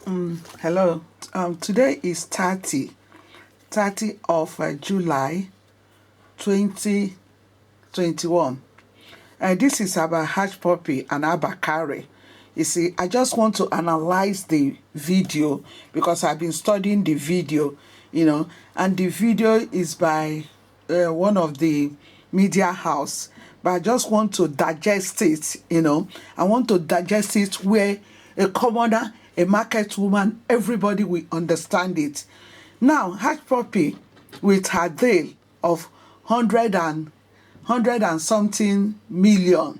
Hello. Today is 30 of July 2021. This is about Hush Puppy and Abakari. You see, I just want to analyze the video because I've been studying the video, and the video is by one of the media house. But I just want to digest it, I want to digest it where a commoner, a market woman, everybody will understand it. Now, Hush Puppy with her deal of hundred and something million,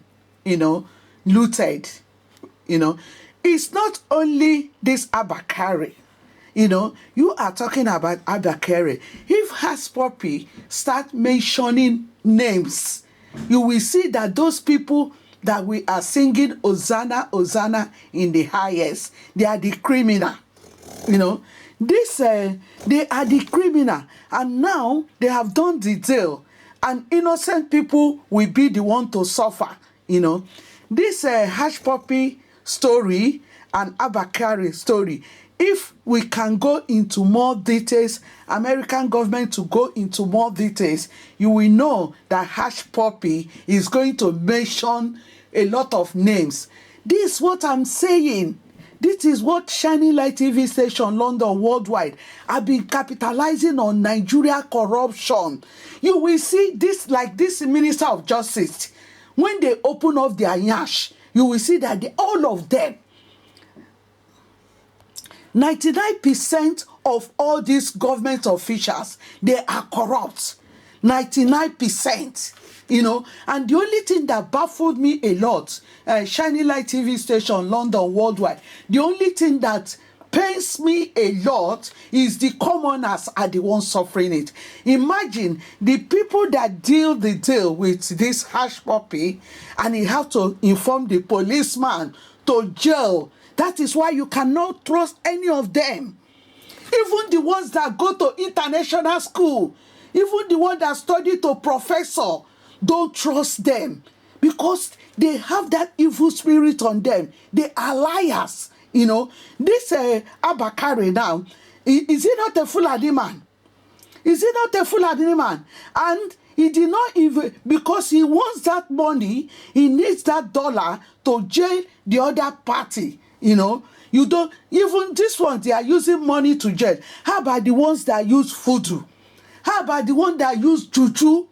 looted, it's not only this Abakari. You are talking about Abakari. If Hush Puppy start mentioning names, you will see that those people that we are singing Hosanna, Hosanna in the highest, they are the criminal. They are the criminal, and now they have done the deal, and innocent people will be the one to suffer. This Hush Puppy story and Abakari story, if we can go into more details, American government to go into more details, you will know that Hush Puppy is going to mention a lot of names. This is what I'm saying. This is what Shining Light TV station London worldwide have been capitalizing on Nigeria corruption. You will see this, like this Minister of Justice, when they open up their yash, you will see that all of them, 99% of all these government officials, they are corrupt. 99%. And the only thing that baffled me a lot, Shining Light TV station London worldwide, the only thing that pains me a lot is the commoners are the ones suffering it. Imagine the people that deal the deal with this Hush Puppy, and he have to inform the policeman to jail. That is why you cannot trust any of them. Even the ones that go to international school, even the ones that study to professor, don't trust them because they have that evil spirit on them. They are liars. This Abakari now, is he not a Fulani man? Is he not a Fulani man? And he did not even, because he wants that money, he needs that dollar to jail the other party. You don't, even this one, they are using money to jail. How about the ones that use voodoo? How about the one that use juju?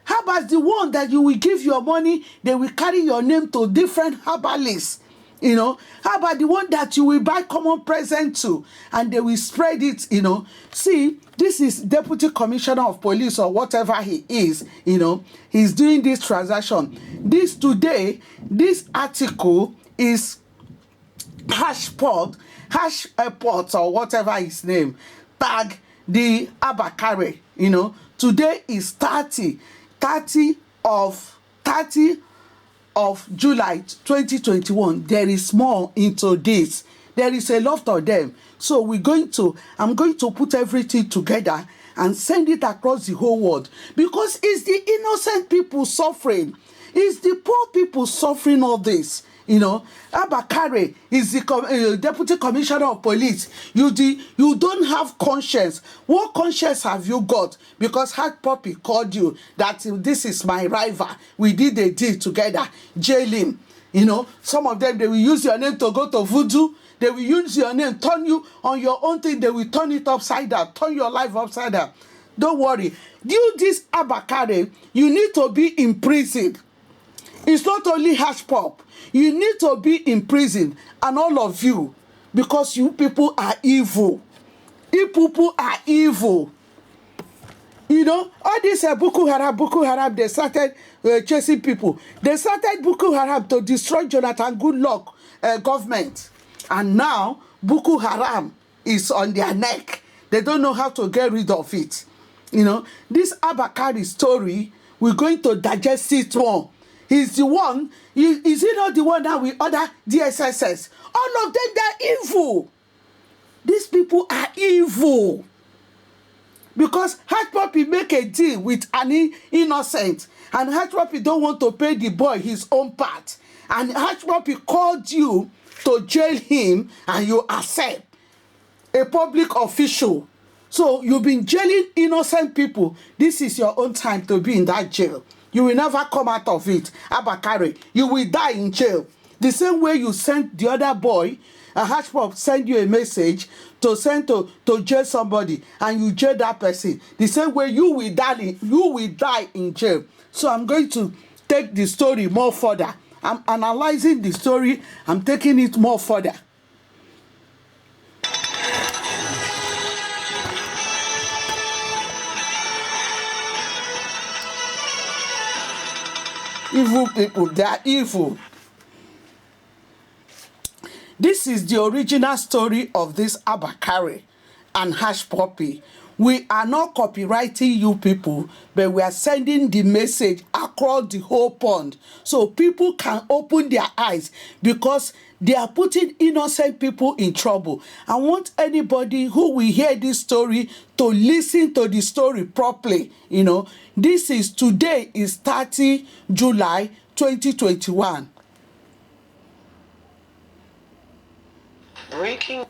How about the one that you will give your money, they will carry your name to different herbalists? How about the one that you will buy common present to and they will spread it? See, this is Deputy Commissioner of Police or whatever he is. He's doing this transaction. This article is Hush Port or whatever his name, tag the Abakari. Today is 30 of July 2021. There is more into this. There is a lot of them. So I'm going to put everything together and send it across the whole world, because it's the innocent people suffering. It's the poor people suffering all this. Abakari is the Deputy Commissioner of Police. You don't have conscience. What conscience have you got? Because Hush Puppy called you that this is my rival. We did a deal together. Jail him. Some of them, they will use your name to go to voodoo. They will use your name, turn you on your own thing. They will turn it upside down, turn your life upside down. Don't worry. This Abakari, you need to be in prison. It's not only Hush Pup. You need to be in prison, and all of you, because you people are evil. You people are evil. All this Boko Haram, they started chasing people. They started Boko Haram to destroy Jonathan Goodluck government. And now Boko Haram is on their neck. They don't know how to get rid of it. This Abakari story, we're going to digest it more. He's the one. Is he not the one that we other DSSS? All of them, they're evil. These people are evil. Because Hush Puppy make a deal with an innocent, and Hush Puppy don't want to pay the boy his own part. And Hush Puppy called you to jail him, and you accept. a public official. So you've been jailing innocent people. This is your own time to be in that jail. You will never come out of it. Abakare, you will die in jail. The same way you sent the other boy, a hash pop send you a message to send to jail somebody, and you jail that person. The same way you will die in jail. So I'm going to take the story more further. I'm analyzing the story. I'm taking it more further. Evil people, they are evil. This is the original story of this Abakare and Hash Puppy. We are not copywriting you people, but we are sending the message across the whole pond so people can open their eyes, because they are putting innocent people in trouble. I want anybody who will hear this story to listen to the story properly. This is today is 30 July 2021. Breaking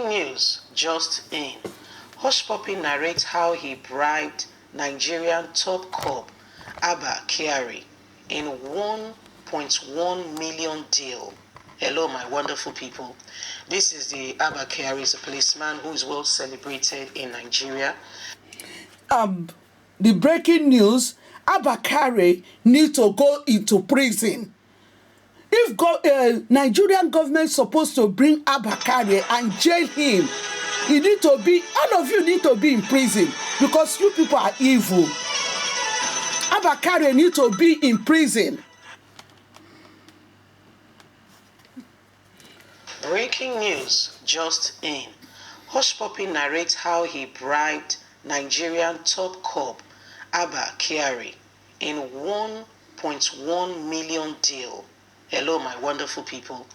news just in. Hush Puppy narrates how he bribed Nigerian top cop Abba Kyari in 1.1 million deal. Hello, my wonderful people. This is the Abba Kyari, is a policeman who is well celebrated in Nigeria. The breaking news: Abba Kyari need to go into prison. If Nigerian government supposed to bring Abba Kyari and jail him, he need to be. All of you need to be in prison because you people are evil. Abba Kyari need to be in prison. Breaking news just in. Hush Puppy narrates how he bribed Nigerian top cop Abba Kyari in 1.1 million deal. Hello, my wonderful people.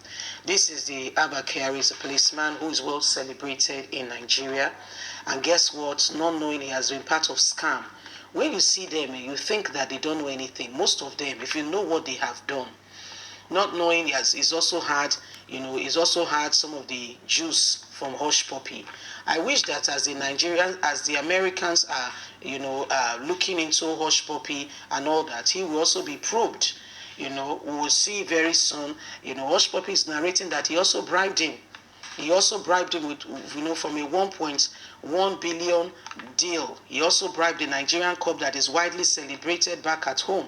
This is the Abba Kyari, is a policeman who is well celebrated in Nigeria. And guess what? Not knowing he has been part of scam. When you see them, you think that they don't know anything. Most of them, if you know what they have done, not knowing he's also had some of the juice from Hush Puppy. I wish that as the Americans are, looking into Hush Puppy and all that, he will also be probed. We will see very soon. Hush Puppy is narrating that he also bribed him. He also bribed him with, from a 1.1 billion deal. He also bribed the Nigerian cop that is widely celebrated back at home.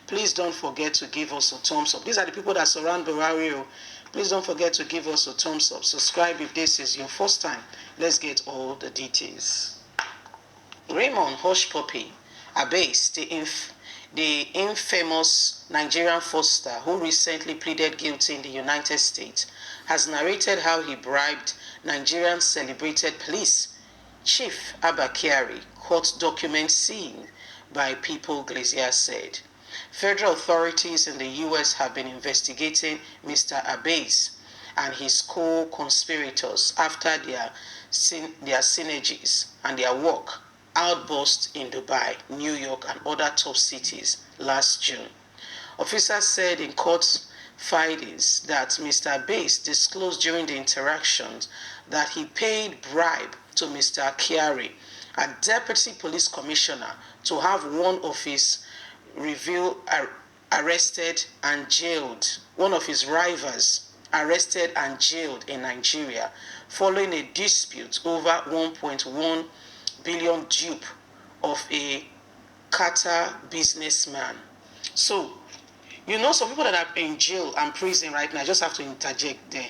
Please don't forget to give us a thumbs up. These are the people that surround Buhari. Please don't forget to give us a thumbs up. Subscribe if this is your first time. Let's get all the details. Raymond Hush Puppy Abase, the infamous Nigerian fraudster who recently pleaded guilty in the United States, has narrated how he bribed Nigerian celebrated police chief Abba Kyari, court documents seen by People Glacier said. Federal authorities in the U.S. have been investigating Mr. Abase and his co-conspirators after their synergies and their work outburst in Dubai, New York, and other top cities last June. Officers said in court findings that Mr. Abase disclosed during the interactions that he paid bribe to Mr. Kyari, a deputy police commissioner, to have one of his arrested and jailed, one of his rivals arrested and jailed in Nigeria following a dispute over 1.1 billion dupe of a Qatar businessman. So, some people that are in jail and prison right now, I just have to interject there.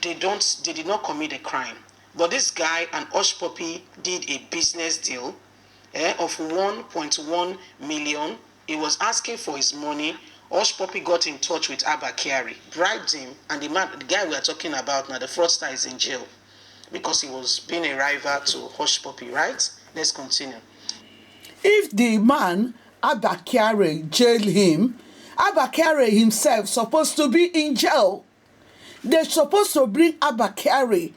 They did not commit a crime. But this guy and Hush Puppy did a business deal of 1.1 million. He was asking for his money. Hush Puppy got in touch with Abba Kyari, bribed him, and the guy we are talking about now, the fraudster, is in jail because he was being a rival to Hush Puppy, right? Let's continue. If the man, Abba Kyari, jail him, Abba Kyari himself supposed to be in jail. They're supposed to bring Abba Kyari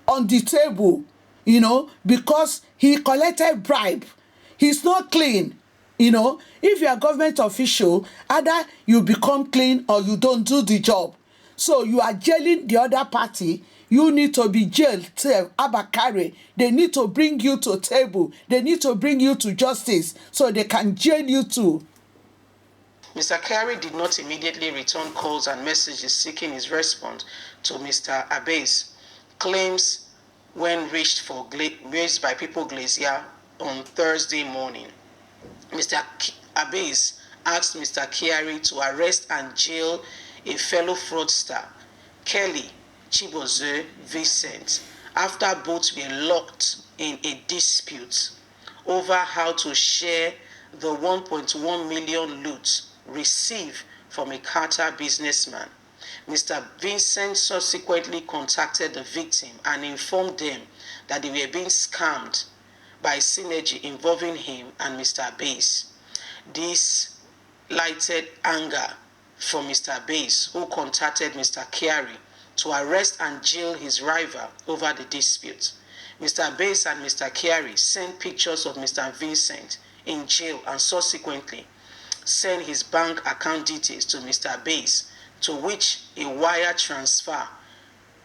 on the table because he collected bribe. He's not clean. If you're a government official, either you become clean or you don't do the job. So you are jailing the other party. You need to be jailed. Abakare, they need to bring you to table. They need to bring you to justice so they can jail you too. Mr. Kyari did not immediately return calls and messages seeking his response to Mr. Abe's claims when raised by People Glacier on Thursday morning. Mr. Abe's asked Mr. Kyari to arrest and jail a fellow fraudster, Kelly Chiboze Vincent, after both were locked in a dispute over how to share the 1.1 million loot received from a Qatar businessman. Mr. Vincent subsequently contacted the victim and informed them that they were being scammed by synergy involving him and Mr. Abbas. This lighted anger from Mr. Abbas, who contacted Mr. Kyari to arrest and jail his rival over the dispute. Mr. Abbas and Mr. Kyari sent pictures of Mr. Vincent in jail and subsequently sent his bank account details to Mr. Abbas, to which a wire transfer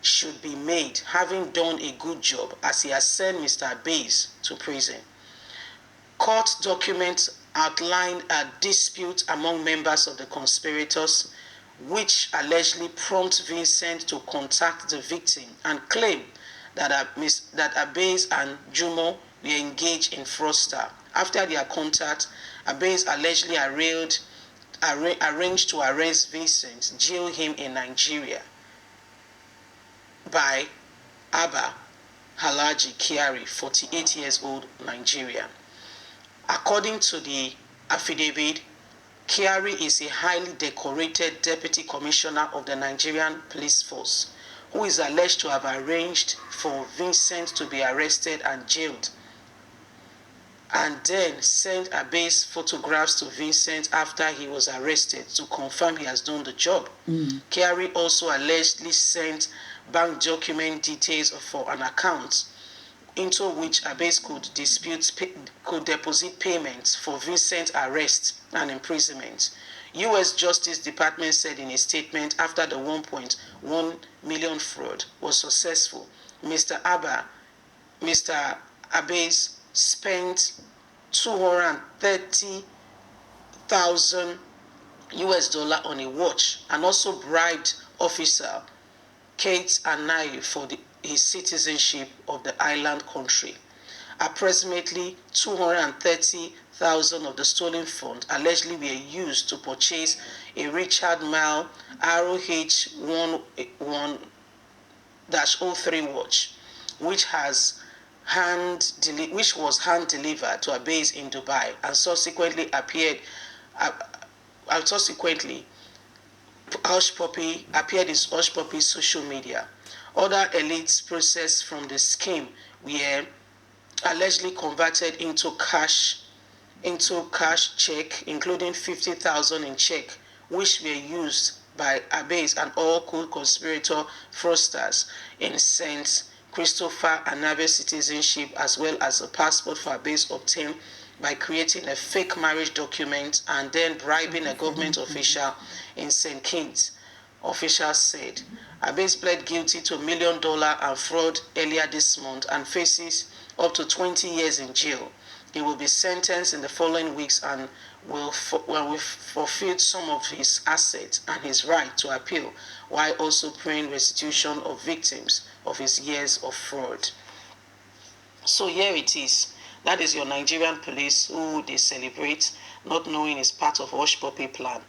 should be made, having done a good job as he has sent Mr. Abbas to prison. Court documents outlined a dispute among members of the conspirators, which allegedly prompted Vincent to contact the victim and claim that Abbas and Jumo were engaged in fraudster. After their contact, Abbas allegedly arranged to arrest Vincent, jail him in Nigeria by Abba Halaji Kyari, 48 years old, Nigerian. According to the affidavit, Kyari is a highly decorated deputy commissioner of the Nigerian police force who is alleged to have arranged for Vincent to be arrested and jailed, and then sent Abbas photographs to Vincent after he was arrested to confirm he has done the job. Kyari also allegedly sent bank document details for an account into which Abbas could deposit payments for Vincent's arrest and imprisonment. U.S. Justice Department said in a statement after the 1.1 million fraud was successful, Mr. Abbas spent $230,000 on a watch and also bribed officer Kate Anayi for his citizenship of the island country. Approximately 230,000 of the stolen funds allegedly were used to purchase a Richard Mille ROH-11-03 watch, which was hand delivered to a base in Dubai and subsequently Hush Puppy appeared in Hush Puppy's social media. Other elites processed from the scheme were allegedly converted into cash check, including 50,000 in check, which were used by Abbas and all co-conspirator fraudsters in St. Christopher and Navis citizenship, as well as a passport for Abbas obtained by creating a fake marriage document and then bribing a government official in St. Kitts. Officials said Abbas pled guilty to $1 million and fraud earlier this month and faces up to 20 years in jail. He will be sentenced in the following weeks and will forfeit some of his assets and his right to appeal, while also paying restitution of victims of his years of fraud. So here it is. That is your Nigerian police who they celebrate, not knowing it's part of Hush Puppy plan.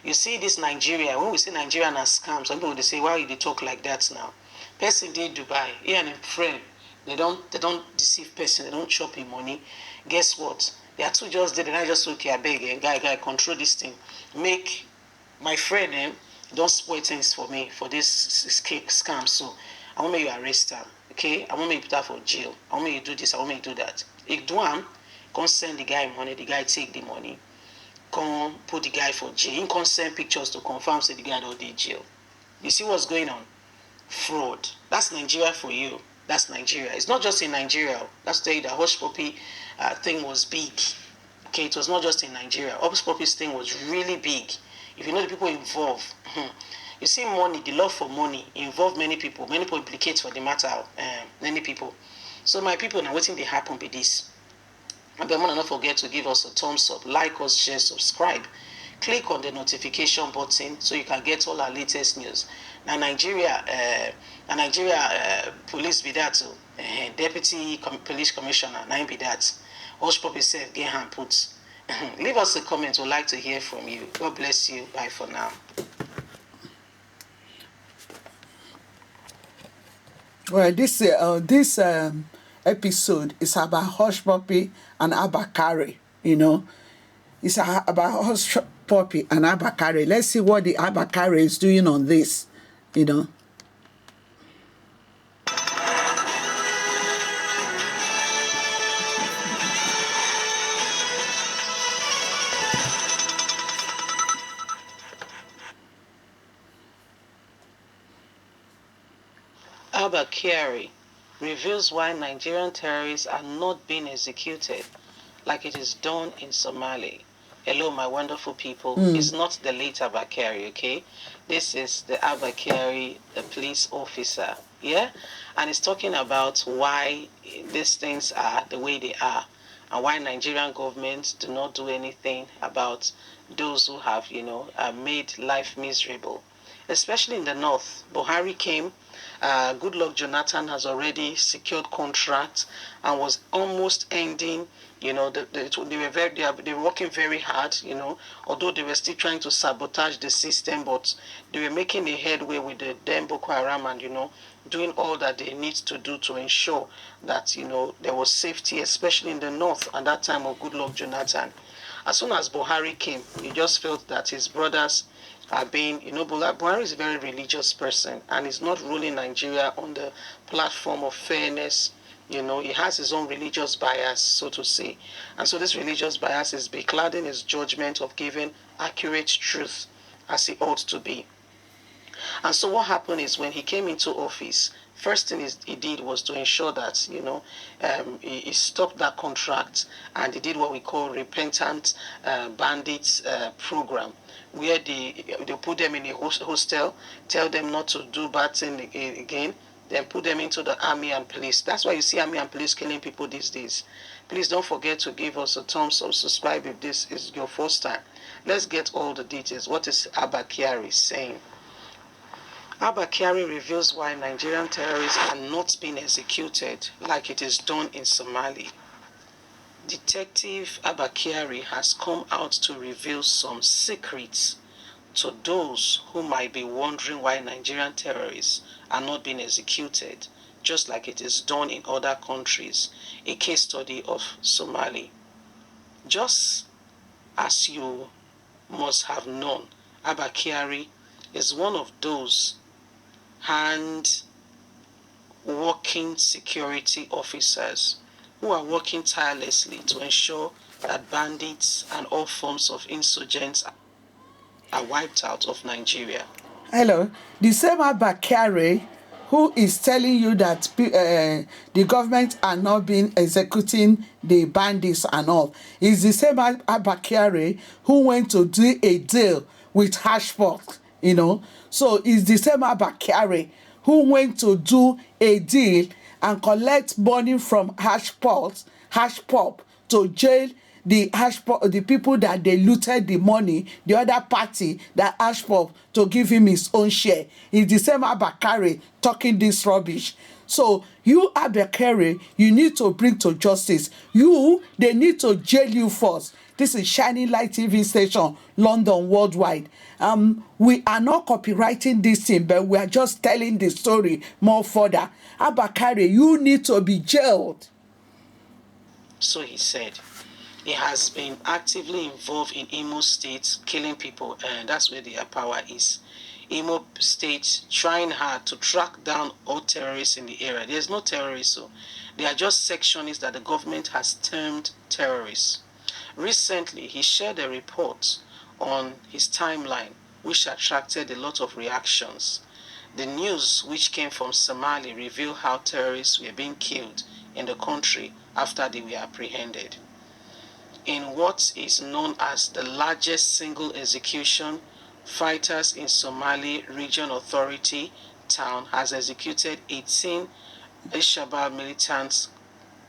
You see this Nigeria, when we say Nigerian as scams, some people they say, why they talk like that now? Person did Dubai, he and a friend, they don't deceive person, they don't chop him money. Guess what? They are two just dead, and I just okay, I beg, guy, control this thing. Make my friend don't spoil things for me for this scam. So I want me you arrest him. Okay? I want me you put her for jail. I want me you do this, I want me you do that. If do am, come send the guy money, the guy take the money, come put the guy for jail. He come send pictures to confirm say the guy don't dey jail. You see what's going on? Fraud. That's Nigeria for you. That's Nigeria. It's not just in Nigeria. That's to tell you the hush puppy thing was big. Okay, it was not just in Nigeria. Hush puppy's thing was really big. If you know the people involved, you see money, the love for money involve many people. Many people implicate for the matter. Many people. So my people, now waiting they happen with this. And then not forget to give us a thumbs up, like us, share, subscribe. Click on the notification button so you can get all our latest news. Now Nigeria police be that too. Deputy police commissioner, now be that. Hush Puppy self get hand put. Leave us a comment. We'd like to hear from you. God bless you. Bye for now. Well, this episode is about Hush Puppy and Abakari. It's about Hush Puppy and Abakari. Let's see what the Abakari is doing on this. Abba Kyari reveals why Nigerian terrorists are not being executed like it is done in Somalia. Hello, my wonderful people. It's not the late Abba Kyari, okay? This is the Abba Kyari, the police officer, yeah? And it's talking about why these things are the way they are and why Nigerian governments do not do anything about those who have, made life miserable. Especially in the north. Buhari came. Goodluck Jonathan has already secured contracts and was almost ending. They were working very hard. Although they were still trying to sabotage the system, but they were making a headway with the then Boko Haram and doing all that they need to do to ensure that there was safety, especially in the north at that time of Goodluck Jonathan. As soon as Buhari came, he just felt that his brothers are being, Buhari is a very religious person and is not ruling Nigeria on the platform of fairness. He has his own religious bias, so to say. And so this religious bias is beclouding his judgment of giving accurate truth as it ought to be. And so what happened is when he came into office, first thing he did was to ensure that, he stopped that contract and he did what we call repentant bandits program, where they put them in a hostel, tell them not to do bad thing again, then put them into the army and police. That's why you see army and police killing people these days. Please don't forget to give us a thumbs up, subscribe if this is your first time. Let's get all the details. What is Abba Kyari saying? Abba Kyari reveals why Nigerian terrorists are not being executed like it is done in Somalia. Detective Abba Kyari has come out to reveal some secrets to those who might be wondering why Nigerian terrorists are not being executed, just like it is done in other countries, a case study of Somalia. Just as you must have known, Abba Kyari is one of those hand-working security officers who are working tirelessly to ensure that bandits and all forms of insurgents are wiped out of Nigeria. Hello, the same Abakari who is telling you that the government are not being executing the bandits and all is the same Abakari who went to do a deal with Hashpot, So it's the same Abakari who went to do a deal and collect money from Hashpot to jail the people that they looted the money, the other party that Hashpot to give him his own share. It's the same Abakari talking this rubbish. So you, Abakari, you need to bring to justice. They need to jail you first. This is Shining Light TV station, London, worldwide. We are not copywriting this thing, but we are just telling the story more further. Abakari, you need to be jailed. So he said. He has been actively involved in Imo State, killing people, and that's where their power is. Imo State trying hard to track down all terrorists in the area. There's no terrorists, so they are just sectionists that the government has termed terrorists. Recently, he shared a report on his timeline, which attracted a lot of reactions. The news which came from Somalia revealed how terrorists were being killed in the country after they were apprehended. In what is known as the largest single execution, fighters in Somali Region Authority town has executed 18 Al-Shabaab militants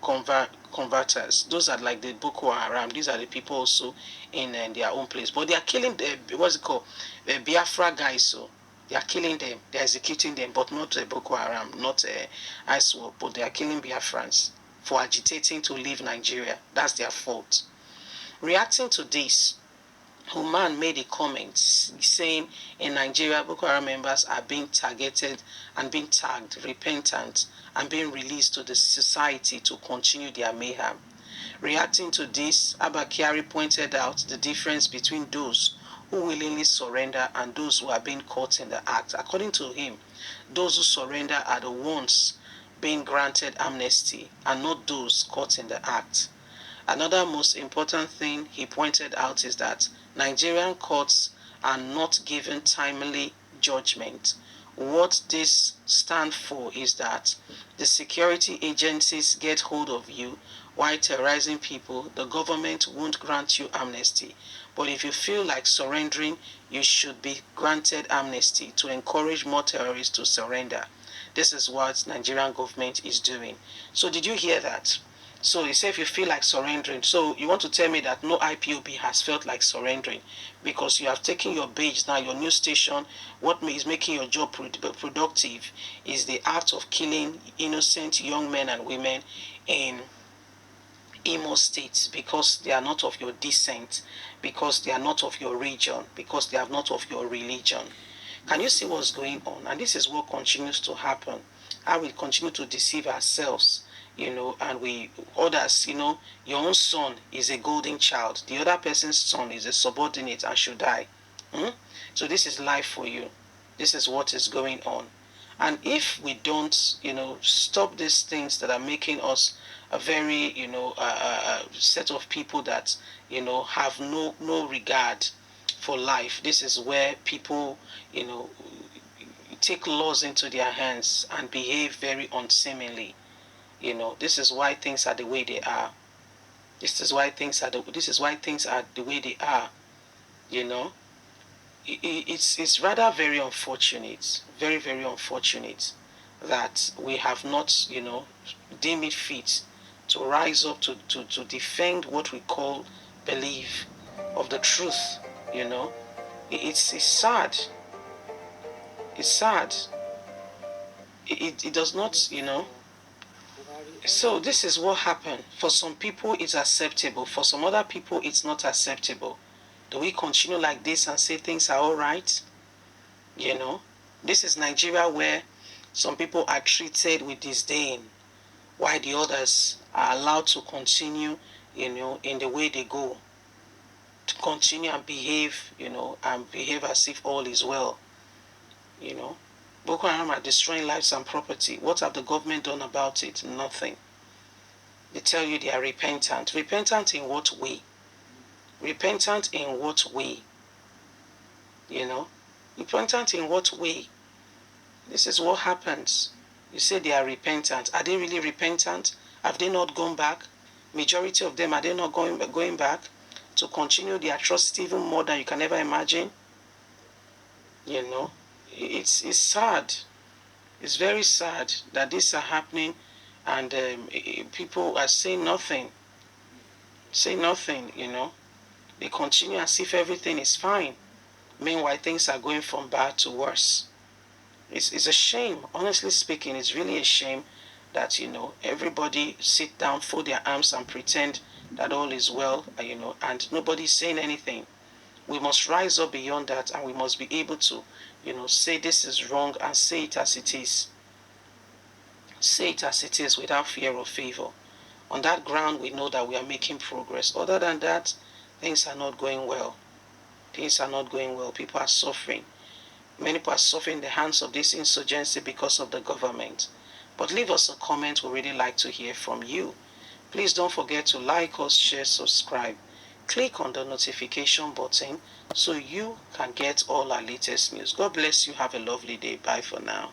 converters. Those are like the Boko Haram. These are the people also in their own place. But they are killing the, what's it called? The Biafra guys. So they are killing them. They are executing them, but not Boko Haram, not ISWAP, but they are killing Biafrans for agitating to leave Nigeria. That's their fault. Reacting to this, Human made a comment saying in Nigeria, Boko Haram members are being targeted and being tagged repentant and being released to the society to continue their mayhem. Reacting to this, Abba Kyari pointed out the difference between those who willingly surrender and those who are being caught in the act. According to him, those who surrender are the ones being granted amnesty and not those caught in the act. Another most important thing he pointed out is that Nigerian courts are not given timely judgment. What this stands for is that the security agencies get hold of you while terrorizing people, the government won't grant you amnesty. But if you feel like surrendering, you should be granted amnesty to encourage more terrorists to surrender. This is what Nigerian government is doing. So did you hear that? So he said if you feel like surrendering, so you want to tell me that no IPOB has felt like surrendering because you have taken your badge now, your new station, what is making your job productive is the act of killing innocent young men and women in Imo State because they are not of your descent, because they are not of your region, because they are not of your religion. Can you see what's going on? And this is what continues to happen. How we continue to deceive ourselves, and we others, your own son is a golden child. The other person's son is a subordinate and should die. So this is life for you. This is what is going on. And if we don't, stop these things that are making us a very, set of people that, have no regard for life. This is where people, take laws into their hands and behave very unseemly. This is why things are the way they are. This is why things are the way they are. It's rather very unfortunate, very very unfortunate that we have not, deemed it fit to rise up to defend what we call belief of the truth. It's sad. It's sad. It does not, So this is what happened. For some people it's acceptable. For some other people it's not acceptable. Do we continue like this and say things are all right? This is Nigeria where some people are treated with disdain while the others are allowed to continue, in the way they go. To continue and behave, and behave as if all is well. Boko Haram are destroying lives and property. What have the government done about it? Nothing. They tell you they are repentant. Repentant in what way? Repentant in what way? Repentant in what way? This is what happens. You say they are repentant. Are they really repentant? Have they not gone back? Majority of them, are they not going back to continue the atrocity even more than you can ever imagine? It's sad. It's very sad that this are happening, and people are saying nothing. Say nothing. They continue as if everything is fine. Meanwhile, things are going from bad to worse. It's a shame. Honestly speaking, it's really a shame that everybody sit down, fold their arms, and pretend that all is well. And nobody's saying anything. We must rise up beyond that, and we must be able to, say this is wrong and say it as it is. Say it as it is without fear or favor. On that ground, we know that we are making progress. Other than that, things are not going well. Things are not going well. People are suffering. Many people are suffering in the hands of this insurgency because of the government. But leave us a comment. We really like to hear from you. Please don't forget to like us, share, subscribe. click on the notification button so you can get all our latest news. God bless you. Have a lovely day. Bye for now.